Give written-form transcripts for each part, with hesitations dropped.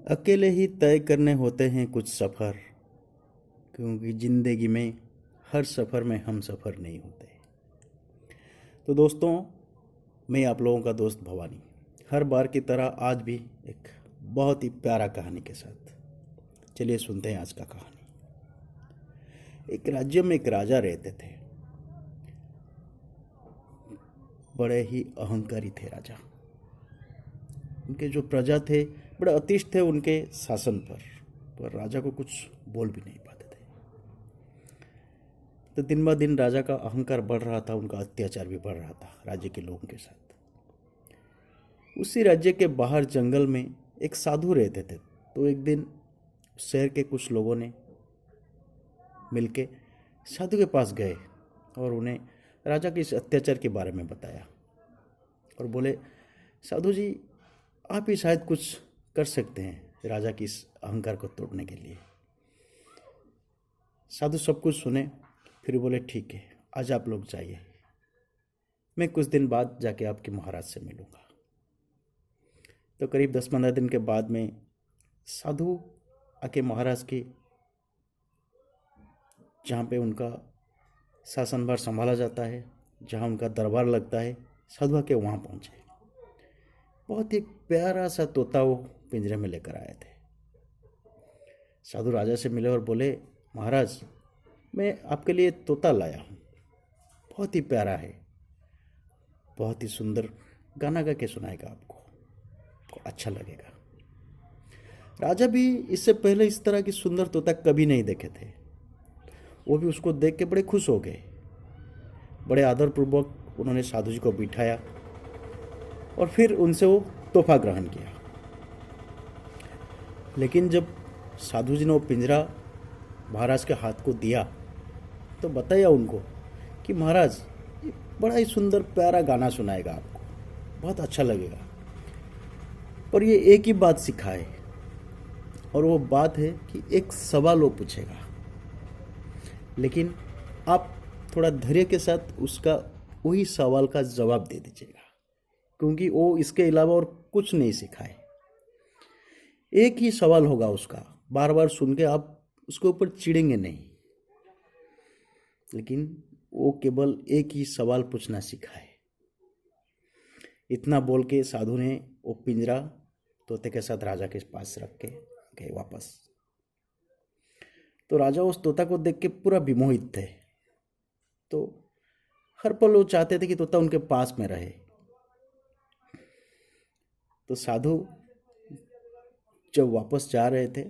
अकेले ही तय करने होते हैं कुछ सफ़र, क्योंकि ज़िंदगी में हर सफ़र में हम सफ़र नहीं होते। तो दोस्तों, मैं आप लोगों का दोस्त भवानी हर बार की तरह आज भी एक बहुत ही प्यारा कहानी के साथ। चलिए सुनते हैं आज का कहानी। एक राज्य में एक राजा रहते थे। बड़े ही अहंकारी थे राजा। उनके जो प्रजा थे बड़े अतिष्ठ थे उनके शासन पर राजा को कुछ बोल भी नहीं पाते थे। तो दिन ब दिन राजा का अहंकार बढ़ रहा था, उनका अत्याचार भी बढ़ रहा था राज्य के लोगों के साथ। उसी राज्य के बाहर जंगल में एक साधु रहते थे। तो एक दिन शहर के कुछ लोगों ने मिलके साधु के पास गए और उन्हें राजा के इस अत्याचार के बारे में बताया और बोले, साधु जी, आप ही शायद कुछ कर सकते हैं राजा की इस अहंकार को तोड़ने के लिए। साधु सब कुछ सुने, फिर बोले, ठीक है, आज आप लोग जाइए, मैं कुछ दिन बाद जाके आपके महाराज से मिलूंगा। तो करीब 10-15 दिन के बाद में साधु आके महाराज की, जहाँ पे उनका शासनभार संभाला जाता है, जहाँ उनका दरबार लगता है, साधु आके वहाँ पहुँचे। बहुत ही प्यारा सा तोता वो पिंजरे में लेकर आए थे। साधु राजा से मिले और बोले, महाराज, मैं आपके लिए तोता लाया हूँ, बहुत ही प्यारा है, बहुत ही सुंदर गाना गा के सुनाएगा आपको अच्छा लगेगा। राजा भी इससे पहले इस तरह की सुंदर तोता कभी नहीं देखे थे। वो भी उसको देख के बड़े खुश हो गए। बड़े आदरपूर्वक उन्होंने साधु जी को बिठाया और फिर उनसे वो तोहफा ग्रहण किया। लेकिन जब साधु जी ने वो पिंजरा महाराज के हाथ को दिया तो बताया उनको कि महाराज, ये बड़ा ही सुंदर प्यारा गाना सुनाएगा आपको, बहुत अच्छा लगेगा, पर ये एक ही बात सिखाए, और वो बात है कि एक सवाल वो पूछेगा, लेकिन आप थोड़ा धैर्य के साथ उसका वही सवाल का जवाब दे दीजिएगा, क्योंकि वो इसके अलावा और कुछ नहीं सिखाए। एक ही सवाल होगा उसका, बार बार सुन के आप उसके ऊपर चिढ़ेंगे नहीं, लेकिन वो केवल एक ही सवाल पूछना सिखाए। इतना बोल के साधु ने वो पिंजरा तोते के साथ राजा के पास रख के गए वापस। तो राजा उस तोता को देख के पूरा विमोहित थे। तो हर पल वो चाहते थे कि तोता उनके पास में रहे। तो साधु जब वापस जा रहे थे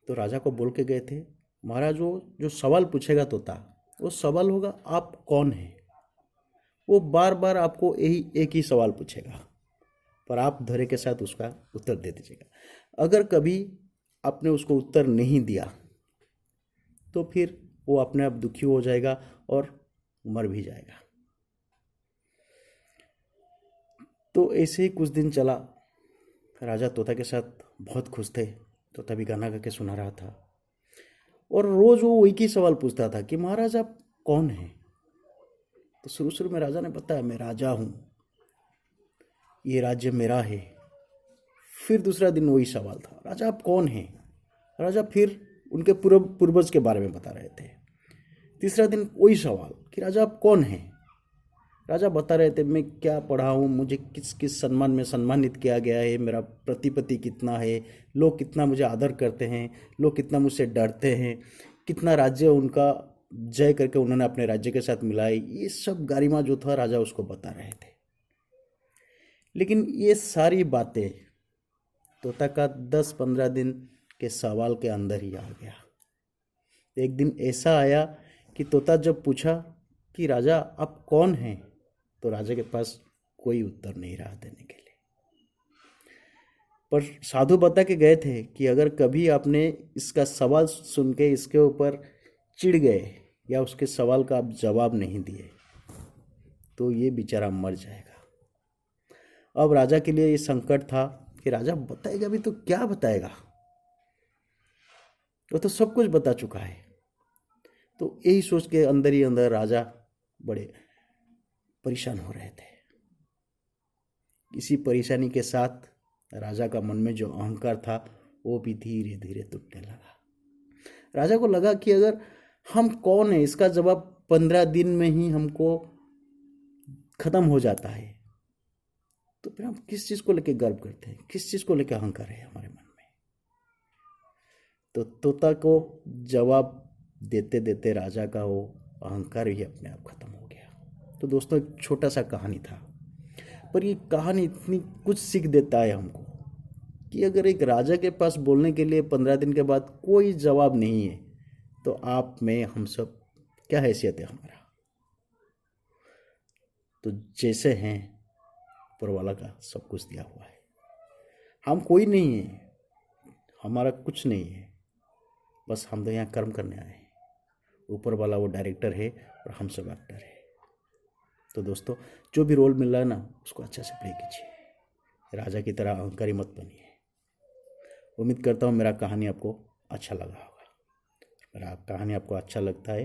तो राजा को बोल के गए थे, महाराज, वो जो सवाल पूछेगा तोता, वो सवाल होगा, आप कौन हैं। वो बार बार आपको यही एक ही सवाल पूछेगा, पर आप धैर्य के साथ उसका उत्तर दे दीजिएगा। अगर कभी आपने उसको उत्तर नहीं दिया तो फिर वो अपने आप दुखी हो जाएगा और मर भी जाएगा। तो ऐसे ही कुछ दिन चला। राजा तोता के साथ बहुत खुश थे। तोता भी गाना गा के सुना रहा था और रोज वो एक ही सवाल पूछता था कि महाराज, आप कौन हैं। तो शुरू में राजा ने बताया, मैं राजा हूँ, ये राज्य मेरा है। फिर दूसरा दिन वही सवाल था, राजा आप कौन हैं। राजा फिर उनके पूर्वज के बारे में बता रहे थे। तीसरा दिन वही सवाल कि राजा आप कौन हैं। राजा बता रहे थे, मैं क्या पढ़ा हूँ, मुझे किस किस सम्मान में सम्मानित किया गया है, मेरा प्रतिपत्ति कितना है, लोग कितना मुझे आदर करते हैं, लोग कितना मुझसे डरते हैं, कितना राज्य उनका जय करके उन्होंने अपने राज्य के साथ मिलाई। ये सब गरिमा जो था राजा उसको बता रहे थे। लेकिन ये सारी बातें तोता का 10-15 दिन के सवाल के अंदर ही आ गया। एक दिन ऐसा आया कि तोता जब पूछा कि राजा आप कौन हैं, तो राजा के पास कोई उत्तर नहीं रहा देने के लिए। पर साधु बता के गए थे कि अगर कभी आपने इसका सवाल सुन के इसके ऊपर चिढ़ गए या उसके सवाल का आप जवाब नहीं दिए तो ये बेचारा मर जाएगा। अब राजा के लिए ये संकट था कि राजा बताएगा भी तो क्या बताएगा, वो तो सब कुछ बता चुका है। तो यही सोच के अंदर ही अंदर राजा बड़े परेशान हो रहे थे। इसी परेशानी के साथ राजा का मन में जो अहंकार था वो भी धीरे धीरे टूटने लगा। राजा को लगा कि अगर हम कौन है इसका जवाब 15 दिन में ही हमको खत्म हो जाता है, तो फिर हम किस चीज को लेकर गर्व करते हैं, किस चीज को लेकर अहंकार है हमारे मन में। तो तोता को जवाब देते देते राजा का वो अहंकार ही अपने आप खत्म हो गया। तो दोस्तों, एक छोटा सा कहानी था, पर ये कहानी इतनी कुछ सीख देता है हमको कि अगर एक राजा के पास बोलने के लिए 15 दिन के बाद कोई जवाब नहीं है, तो आप में हम सब क्या हैसियत है हमारा। तो जैसे हैं ऊपर वाला का सब कुछ दिया हुआ है, हम कोई नहीं है, हमारा कुछ नहीं है, बस हम तो यहाँ कर्म करने आए हैं। ऊपर वाला वो डायरेक्टर है और हम सब एक्टर है। तो दोस्तों, जो भी रोल मिल रहा है ना, उसको अच्छा से प्ले कीजिए, राजा की तरह अहंकारी मत बनिए। उम्मीद करता हूँ मेरा कहानी आपको अच्छा लगा होगा। मेरा कहानी आपको अच्छा लगता है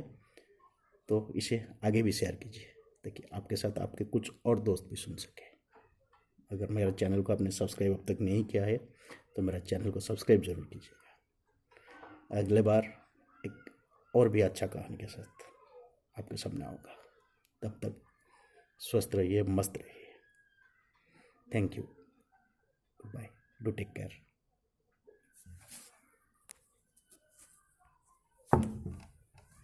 तो इसे आगे भी शेयर कीजिए, ताकि आपके साथ आपके कुछ और दोस्त भी सुन सकें। अगर मेरा चैनल को आपने सब्सक्राइब अब तक नहीं किया है तो मेरा चैनल को सब्सक्राइब जरूर कीजिएगा। अगले बार एक और भी अच्छा कहानी के साथ आपके सामने आऊँगा। तब तक स्वस्थ रहिए, मस्त रहिए। Thank you, goodbye, do take care.